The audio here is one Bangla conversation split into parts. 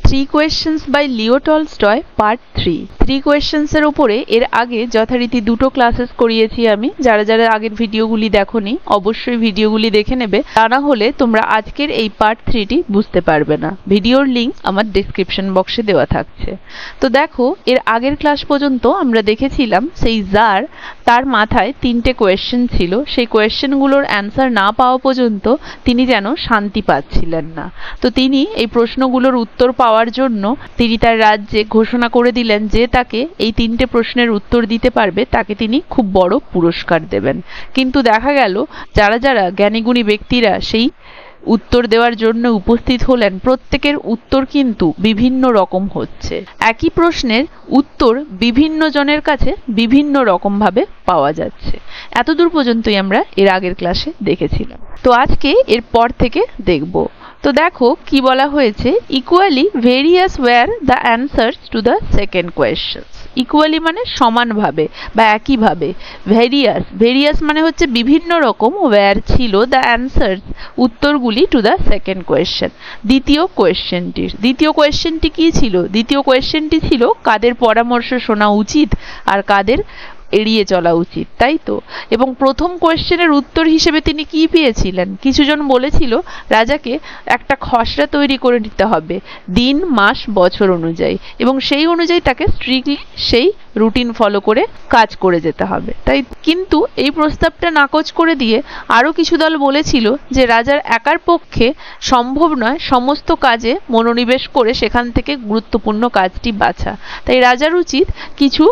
3 questions by Leo Tolstoy part 3 3 questions এর উপরে এর আগে যথারীতি দুটো ক্লাসেস করিয়েছি আমি। যারা যারা আগের ভিডিওগুলি দেখোনি অবশ্যই ভিডিওগুলি দেখে নেবে, তা না হলে তোমরা আজকের এই পার্ট 3 টি বুঝতে পারবে না। ভিডিওর লিংক আমার ডেসক্রিপশন বক্সে দেওয়া থাকছে। তো দেখো, এর আগের ক্লাস পর্যন্ত আমরা দেখেছিলাম সেই জার, তার মাথায় 3টে কোয়েশ্চেন ছিল। সেই কোয়েশ্চেনগুলোর অ্যান্সার না পাওয়া পর্যন্ত তিনি যেন শান্তি পাচ্ছিলেন না। তো তিনি এই প্রশ্নগুলোর উত্তর পাওয়ার জন্য তিনি তার রাজ্যে ঘোষণা করে দিলেন যে তাকে এই 3টে প্রশ্নের উত্তর দিতে পারবে তাকে তিনি খুব বড় পুরস্কার দেবেন। কিন্তু দেখা গেল যারা যারা জ্ঞানীগুণী ব্যক্তিরা সেই উত্তর দেওয়ার জন্য উপস্থিত হলেন, প্রত্যেকের উত্তর কিন্তু বিভিন্ন রকম হচ্ছে। একই প্রশ্নের উত্তর বিভিন্ন জনের কাছে বিভিন্ন রকম ভাবে পাওয়া যাচ্ছে। এতদূর পর্যন্তই আমরা এর আগের ক্লাসে দেখেছিলাম। তো আজকে এর পর থেকে দেখব। তো দেখো কি বলা হয়েছে, equally various were the answers to the second question. Equally মানে সমানভাবে বা একইভাবে, ভেরিয়াস মানে হচ্ছে বিভিন্ন রকম, ওয়্যার ছিল দ্য অ্যান্সার্স উত্তরগুলি টু দ্য সেকেন্ড কোয়েশ্চেন দ্বিতীয় কোয়েশ্চেনটি কি ছিল? দ্বিতীয় কোয়েশ্চেনটি ছিল কাদের পরামর্শ শোনা উচিত আর কাদের এড়িয়ে চলা উচিত, তাই তো? এবং প্রথম কোয়েশ্চেনের উত্তর হিসেবে তিনি কি পেয়েছিলেন? কিছুজন বলেছিল রাজাকে একটা খসড়া তৈরি করে নিতে হবে দিন মাস বছর অনুযায়ী, এবং সেই অনুযায়ী তাকে স্ট্রিক্টলি সেই রুটিন ফলো করে কাজ করে যেতে হবে, তাই? কিন্তু এই প্রস্তাবটা নাকচ করে দিয়ে আরো কিছু দল বলেছিল যে রাজার একার পক্ষে সম্ভব নয় সমস্ত কাজে মনোনিবেশ করে সেখান থেকে গুরুত্বপূর্ণ কাজটি বাছা। তাই রাজার উচিত কিছু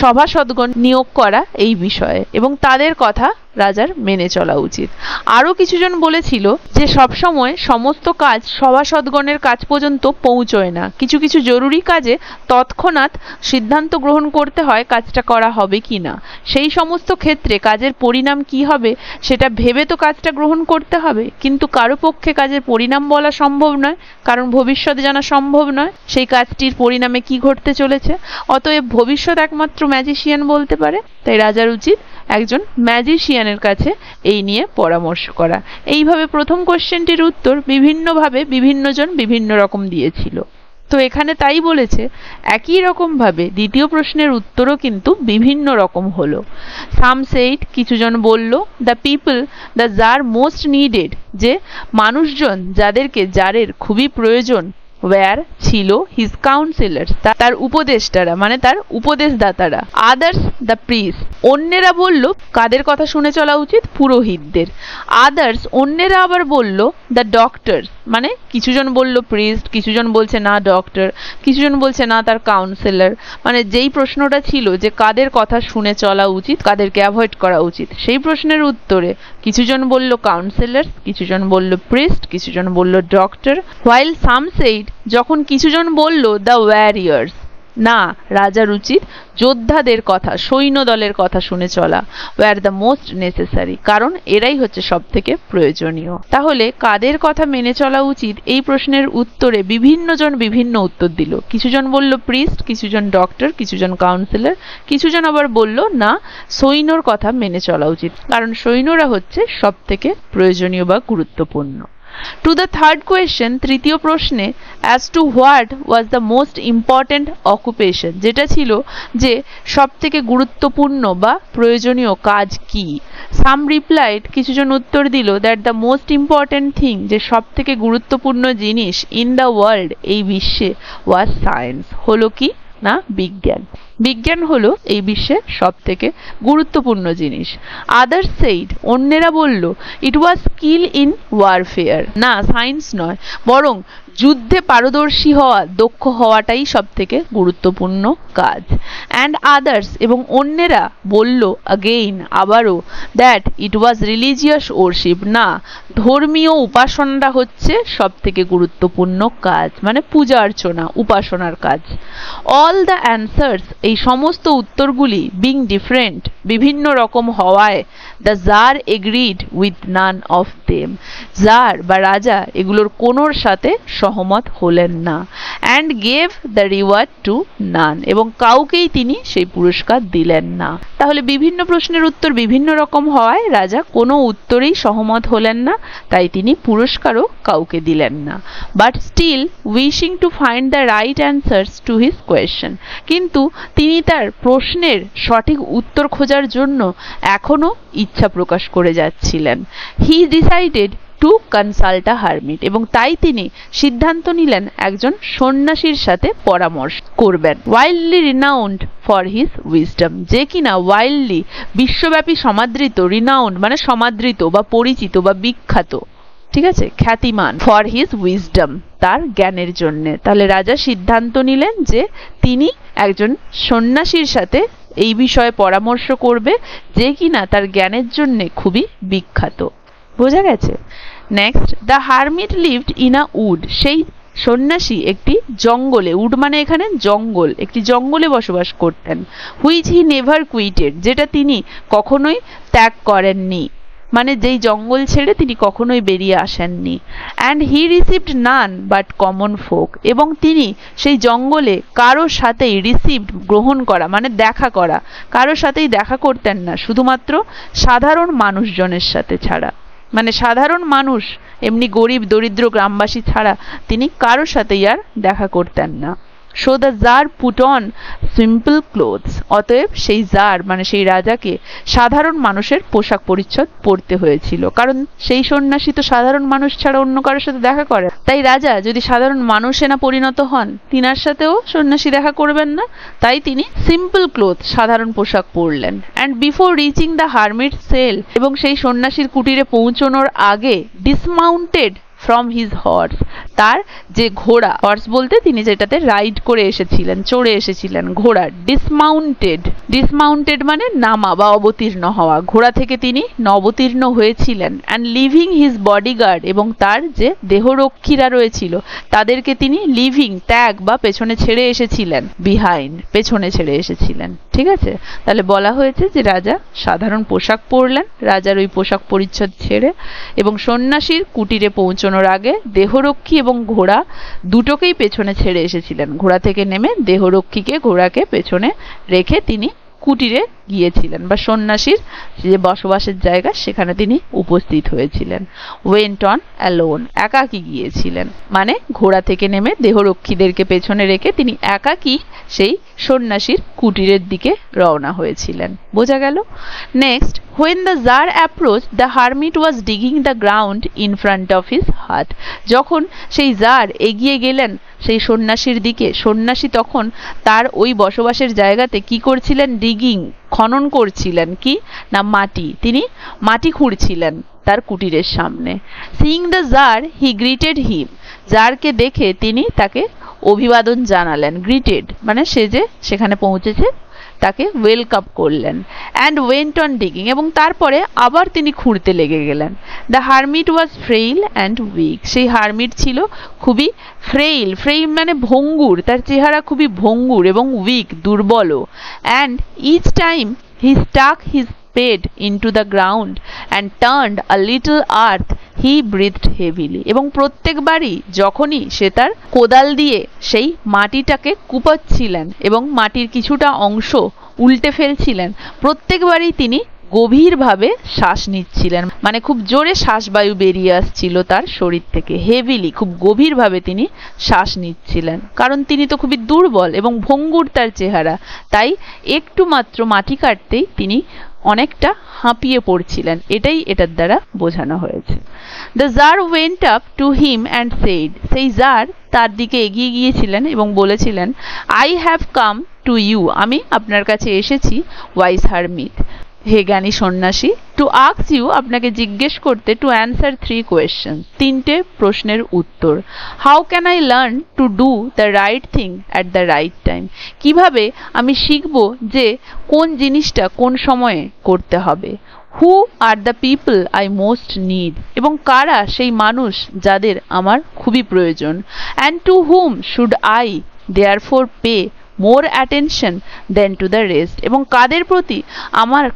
সভাসদগণ নিয়োগ করা এই বিষয়ে, এবং তাদের কথা রাজার মেনে চলা উচিত। আরো কিছুজন বলেছিল যে সবসময় সমস্ত কাজ সভাসদগণের কাজ পর্যন্ত পৌঁছয় না, কিছু কিছু জরুরি কাজে তৎক্ষণাৎ সিদ্ধান্ত গ্রহণ করতে হয় কাজটা করা হবে কি না। সেই সমস্ত ক্ষেত্রে কাজের পরিণাম কি হবে সেটা ভেবে তো কাজটা গ্রহণ করতে হবে, কিন্তু কারো পক্ষে কাজের পরিণাম বলা সম্ভব নয়, কারণ ভবিষ্যতে জানা সম্ভব নয় সেই কাজটির পরিণামে কি ঘটতে চলেছে। অতএব ভবিষ্যৎ একমাত্র ম্যাজিশিয়ান বলতে পারে। তাই রাজার উচিত একজন ম্যাজিশিয়ানের কাছে এই নিয়ে পরামর্শ করা। এইভাবে প্রথম কোশ্চেনটির উত্তর বিভিন্নভাবে বিভিন্নজন বিভিন্ন রকম দিয়েছিল। তো এখানে তাই বলেছে একই রকম ভাবে দ্বিতীয় প্রশ্নের উত্তরও কিন্তু বিভিন্ন রকম হলো। সাম সেইড, কিছুজন বলল, the people the tsar most needed, যে মানুষজন যাদেরকে জারের খুবই প্রয়োজন, ওয়্যার ছিল হিজ কাউন্সিলার্স, তার উপদেষ্টারা মানে তার উপদেশদাতারা। আদার্স দ্য প্রিস্ট, অন্যেরা বলল কাদের কথা শুনে চলা উচিত? পুরোহিতদের। আদার্স, অন্যেরা আবার বলল দ্য ডক্টরস, মানে কিছুজন বলল প্রিস্ট, কিছুজন বলছে না ডক্টর, কিছুজন বলছে না তার কাউন্সিলর। মানে যেই প্রশ্নটা ছিল যে কাদের কথা শুনে চলা উচিত, কাদেরকে অ্যাভয়েড করা উচিত, সেই প্রশ্নের উত্তরে কিছুজন বলল কাউন্সিলর্স, কিছুজন বলল প্রিস্ট, কিছুজন বলল ডক্টর। হোয়াইল সাম সেইড, যখন কিছুজন বলল দ্য ওয়ারিয়ার্স, না রাজার উচিত যোদ্ধাদের কথা, সৈন্য দলের কথা শুনে চলা, ওয়ার দ্য মোস্ট নেসেসারি, কারণ এরাই হচ্ছে সব থেকে প্রয়োজনীয়। তাহলে কাদের কথা মেনে চলা উচিত এই প্রশ্নের উত্তরে বিভিন্নজন বিভিন্ন উত্তর দিল। কিছুজন বলল প্রিস্ট, কিছুজন ডক্টর, কিছুজন কাউন্সিলর, কিছুজন আবার বলল না সৈন্যর কথা মেনে চলা উচিত, কারণ সৈন্যরা হচ্ছে সব থেকে প্রয়োজনীয় বা গুরুত্বপূর্ণ। To the third question, তৃতীয় প্রশ্নে, as to what was the most important occupation, যেটা ছিল যে সব থেকে গুরুত্বপূর্ণ বা প্রয়োজনীয় কাজ কি? Some replied, কিছুজন উত্তর দিল, that the most important thing, যে সব থেকে গুরুত্বপূর্ণ জিনিস in the world, এই বিশ্বে, was science, হলো কি না বিজ্ঞান। বিজ্ঞান হলো এই বিশ্বে সব থেকে গুরুত্বপূর্ণ জিনিস। আদার্স সেইড, অন্যেরা বলল, ইট ওয়াজ স্কিল ইন ওয়ারফেয়ার, না সায়েন্স নয়, বরং যুদ্ধে পারদর্শী হওয়া, দক্ষ হওয়াটাই সব থেকে গুরুত্বপূর্ণ কাজ। অ্যান্ড আদার্স, এবং অন্যেরা বলল আগেইন, আবারও, that it was religious worship, না ধর্মীয় উপাসনাটা হচ্ছে সব থেকে গুরুত্বপূর্ণ কাজ, মানে পূজা অর্চনা, উপাসনার কাজ। অল দ্য অ্যান্সার্স, এই সমস্ত উত্তরগুলি বিং ডিফারেন্ট, বিভিন্ন রকম হওয়ায়, the tsar agreed with none of them, tsar বা রাজা এগুলোর কোনোর সাথে সহমত হলেন না। And gave the reward to none, এবং কাউকেই তিনি সেই পুরস্কার দিলেন না। তাহলে বিভিন্ন প্রশ্নের উত্তর বিভিন্ন রকম হওয়ায় রাজা কোনো উত্তরেই সহমত হলেন না, তাই তিনি পুরস্কারও কাউকে দিলেন না। But still wishing to find the right answers to his question, কিন্তু তিনি তার প্রশ্নের সঠিক উত্তর খোঁজার জন্য এখনো ইচ্ছা প্রকাশ করে যাচ্ছিলেন। He decided to consult a hermit, এবং তাই তিনি সিদ্ধান্ত নিলেন একজন সন্ন্যাসীর সাথে পরামর্শ করবেন। Wildly renowned for his wisdom, যে কিনা ওয়াইল্ডলি বিশ্বব্যাপী সমাদৃত, রিনাউন্ড মানে সমাদৃত বা পরিচিত বা বিখ্যাত, ঠিক আছে, খ্যাতিমান, ফর হিজ উইজডম তার জ্ঞানের জন্য। তাহলে রাজা সিদ্ধান্ত নিলেন যে তিনি একজন সন্ন্যাসীর সাথে এই বিষয়ে পরামর্শ করবে যে কিনা তার জ্ঞানের জন্য খুবই বিখ্যাত। বোঝা গেছে? Next, the hermit lived in a wood, সেই সন্ন্যাসী একটি জঙ্গলে, উড মানে এখানে জঙ্গল, একটি জঙ্গলে বসবাস করতেন। হুইচ হি নেভার কুইটেড, যেটা তিনি কখনোই ত্যাগ করেননি, মানে যেই জঙ্গল ছেড়ে তিনি কখনোই বেরিয়ে আসেননি। And he received none but common folk, এবং তিনি সেই জঙ্গলে কারো সাথেই রিসিভড গ্রহণ করা মানে দেখা করা, কারো সাথেই দেখা করতেন না, শুধুমাত্র সাধারণ মানুষজনের সাথে ছাড়া, মানে সাধারণ মানুষ এমনি গরিব দরিদ্র গ্রামবাসী ছাড়া তিনি কারোর সাথেই আর দেখা করতেন না। So the tsar put on simple clothes, অতএব সেই জার মানে সেই রাজাকে সাধারণ মানুষের পোশাক পরিচ্ছদ পরতে হয়েছিল, কারণ সেই সন্ন্যাসী তো সাধারণ মানুষ ছাড়া অন্য কারোর সাথে দেখা করে। তাই রাজা যদি সাধারণ মানুষে না পরিণত হন, তিনার সাথেও সন্ন্যাসী দেখা করবেন না, তাই তিনি সিম্পল ক্লোথ সাধারণ পোশাক পরলেন। And before reaching the hermit cell, এবং সেই সন্ন্যাসীর কুটিরে পৌঁছানোর আগে ডিসমাউন্টেড ফ্রম হিজ হর্স, তার যে ঘোড়া, হর্স বলতে তিনি যেটাতে রাইড করে এসেছিলেন, চড়ে এসেছিলেন, ঘোড়া, ডিসমাউন্টেড, ডিসমাউন্টেড মানে নামা বা অবতীর্ণ হওয়া, ঘোড়া থেকে তিনি অবতীর্ণ হয়েছিলেন। অ্যান্ড লিভিং হিজ বডিগার্ড, এবং তার যে দেহরক্ষীরা রয়েছিল তাদেরকে তিনি লিভিং ত্যাগ বা পেছনে ছেড়ে এসেছিলেন, বিহাইন্ড পেছনে ছেড়ে এসেছিলেন। ঠিক আছে, তাহলে বলা হয়েছে যে রাজা সাধারণ পোশাক পরলেন, রাজার ওই পোশাক পরিচ্ছদ ছেড়ে, এবং সন্ন্যাসীর কুটিরে পৌঁছানোর আগে দেহরক্ষী এবং ঘোড়া দুটোকেই পেছনে ছেড়ে এসেছিলেন। ঘোড়া থেকে নেমে দেহরক্ষীকে, ঘোড়াকে পেছনে রেখে তিনি কুটিরে গিয়েছিলেন বা সন্ন্যাসীর যে বসবাসের জায়গা সেখানে তিনি উপস্থিত হয়েছিলেন। ওয়েন্ট অন অ্যালোন, একাকী গিয়েছিলেন, মানে ঘোড়া থেকে নেমে দেহরক্ষীদেরকে পেছনে রেখে তিনি একাকী সেই সন্ন্যাসীর কুটিরের দিকে রওনা হয়েছিলেন। বোঝা গেল? Next, when the Tsar approached, the hermit was digging the ground in front of his hut. যখন সেই জার এগিয়ে গেলেন সেই সন্ন্যাসীর দিকে, সন্ন্যাসী তখন তার ওই বসবাসের জায়গাতে কি করছিলেন? ডিগিং, খনন করছিলেন। কি না? মাটি, তিনি মাটি খুঁড়ছিলেন তার কুটিরের সামনে। Seeing the czar he greeted him, জারকে দেখে তিনি তাকে অভিবাদন জানালেন। গ্রিটেড মানে সে যে সেখানে পৌঁছেছে তাকে ওয়েলকাম করলেন। অ্যান্ড ওয়েন্ট অন ডিগিং, এবং তারপরে আবার তিনি খুঁড়তে লেগে গেলেন। The hermit was frail and weak, সেই হারমিট ছিল খুবই ফ্রেইল, ফ্রেইল মানে ভঙ্গুর, তার চেহারা খুবই ভঙ্গুর, এবং উইক দুর্বলও। And each time he stuck his spade into the ground and turned a little earth, he breathed heavily, এবং প্রত্যেকবারই যখনই সে তার কোদাল দিয়ে সেই মাটিটাকে কুপাচ্ছিলেন এবং মাটির কিছুটা অংশ উল্টে ফেলছিলেন, প্রত্যেকবারই তিনি গভীরভাবে শ্বাস নিচ্ছিলেন, মানে খুব জোরে শ্বাসবায়ু বেরিয়ে আসছিল তার শরীর থেকে। হেভিলি, খুব গভীরভাবে তিনি শ্বাস নিচ্ছিলেন, কারণ তিনি তো খুবই দুর্বল এবং ভঙ্গুর তার চেহারা, তাই একটু মাত্র মাটি কাটতেই তিনি অনেকটা হাঁপিয়ে পড়ছিলেন। এটাই এটার দ্বারা বোঝানো হয়েছে। The tsar went up to him and said, সেই জার তার দিকে এগিয়ে গিয়েছিলেন এবং বলেছিলেন, I have come to you, আমি আপনার কাছে এসেছি, ওয়াইজ হারমিট, হে জ্ঞানী সন্ন্যাসী, টু আস্ক ইউ, আপনাকে জিজ্ঞেস করতে, টু অ্যান্সার 3 কোয়েশ্চেন, 3টে প্রশ্নের উত্তর। How can I learn to do the right thing at the right time, কিভাবে আমি শিখব যে কোন জিনিসটা কোন সময়ে করতে হবে। Who are the people I most need, এবং কারা সেই মানুষ যাদের আমার খুবই প্রয়োজন। And to whom should I therefore pay more attention than to the rest, এবং কাদের প্রতি আমার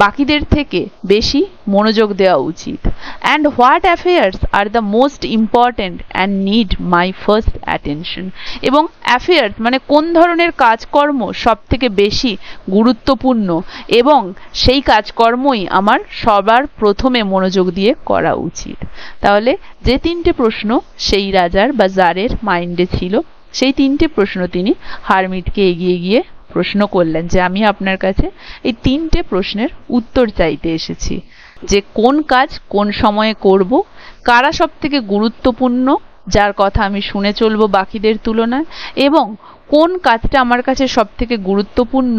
বাকিদের থেকে বেশি মনোযোগ দেওয়া উচিত। And what affairs are the most important and need my first attention. এবং অ্যাফেয়ার্স মানে কোন ধরনের কাজকর্ম সব থেকে বেশি গুরুত্বপূর্ণ এবং সেই কাজকর্মই আমার সবার প্রথমে মনোযোগ দিয়ে করা উচিত। তাহলে যে তিনটে প্রশ্ন সেই রাজার বা জারের মাইন্ডে ছিল, সেই তিনটে প্রশ্ন তিনি হারমিটকে এগিয়ে গিয়ে প্রশ্ন করলেন যে আমি আপনার কাছে এই তিনটে প্রশ্নের উত্তর চাইতে এসেছি, যে কোন কাজ কোন সময়ে করব, কারা সব থেকে গুরুত্বপূর্ণ যার কথা আমি শুনে চলবো বাকিদের তুলনায়, এবং কোন কাজটা আমার কাছে সব থেকে গুরুত্বপূর্ণ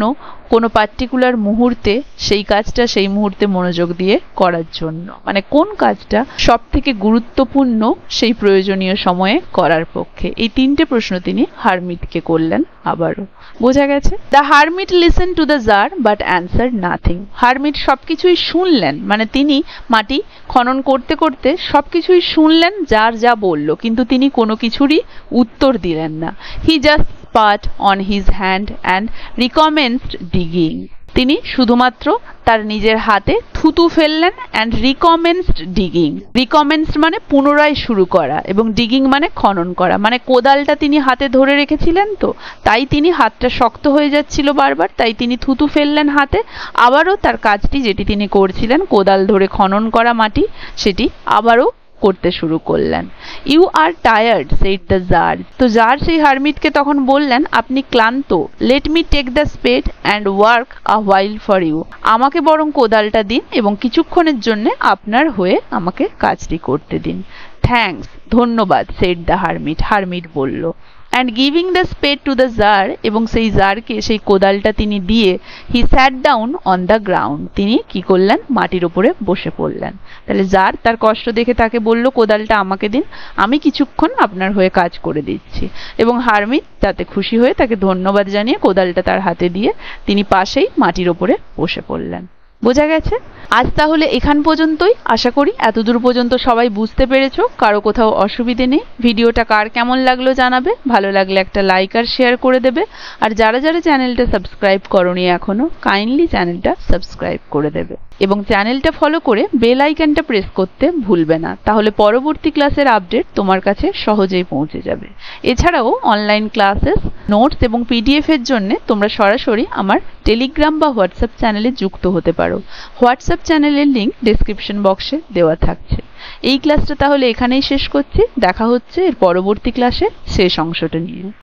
কোনো পার্টিকুলার মুহূর্তে সেই কাজটা সেই মুহূর্তে মনোযোগ দিয়ে করার জন্য, মানে কোন কাজটা সব থেকে গুরুত্বপূর্ণ সেই প্রয়োজনীয় সময়ে করার পক্ষে। এই তিনটে প্রশ্ন তিনি হারমিটকে করলেন আবারও। বোঝা গেছে? The hermit listen to the tsar but answer nothing. Hermit সবকিছুই শুনলেন, মানে তিনি মাটি খনন করতে করতে সবকিছুই শুনলেন যার যা বলল, কিন্তু তিনি কোনো কিছুরই উত্তর দিলেন না। He just spat on his hand and recommenced digging. তিনি শুধুমাত্র তার নিজের হাতে থুতু ফেললেন and recommenced digging. recommenced মানে পুনরায় শুরু করা এবং digging মানে খনন করা। মানে কোদালটা তিনি হাতে ধরে রেখেছিলেন, তো তাই তিনি হাতটা শক্ত হয়ে যাচ্ছিল বারবার, তাই তিনি থুতু ফেললেন হাতে। আবারও তার কাজটি যেটি তিনি করছিলেন, কোদাল ধরে খনন করা মাটি, সেটি আবারও করতে শুরু করলেন। You are tired said the czar. তো জার সেই হারমিটকে তখন বললেন, আপনি ক্লান্ত। Let me take the spade and work a while for you. আমাকে বরং কোদালটা দিন এবং কিছুক্ষণের জন্য আপনার হয়ে আমাকে কাজটি করতে দিন। থ্যাঙ্কস, ধন্যবাদ, সেড দ্য হারমিট। হারমিট বলল। And giving the spade to the czar, এবং সেই জারকে সেই কোদালটা তিনি দিয়ে he sat down on the ground. তিনি কি করলেন? মাটির ওপরে বসে পড়লেন। তাহলে জার তার কষ্ট দেখে তাকে বলল, কোদালটা আমাকে দিন, আমি কিছুক্ষণ আপনার হয়ে কাজ করে দিচ্ছি। এবং হারমিট তাতে খুশি হয়ে তাকে ধন্যবাদ জানিয়ে কোদালটা তার হাতে দিয়ে তিনি পাশেই মাটির ওপরে বসে পড়লেন। বোঝা গেছে? আজ তাহলে এখান পর্যন্তই। আশা করি এতদূর পর্যন্ত সবাই বুঝতে পেরেছো, কারো কোথাও অসুবিধে নেই। ভিডিওটা কার কেমন লাগলো জানাবে, ভালো লাগলে একটা লাইক আর শেয়ার করে দেবে। আর যারা যারা চ্যানেলটা সাবস্ক্রাইব করোনি এখনো, কাইন্ডলি চ্যানেলটা সাবস্ক্রাইব করে দেবে এবং চ্যানেলটা ফলো করে বেল আইকনটা প্রেস করতে ভুলবে না, তাহলে পরবর্তী ক্লাসের আপডেট তোমার কাছে সহজেই পৌঁছে যাবে। এছাড়াও অনলাইন ক্লাসেস, নোটস এবং পিডিএফ এর জন্য তোমরা সরাসরি আমার টেলিগ্রাম বা হোয়াটসঅ্যাপ চ্যানেলে যুক্ত হতে পারো। হোয়াটসঅ্যাপ চ্যানেলের লিংক ডেসক্রিপশন বক্সে দেওয়া থাকছে। এই ক্লাসটা তাহলে এখানেই শেষ করছি। দেখা হচ্ছে এর পরবর্তী ক্লাসে শেষ অংশটা নিয়ে।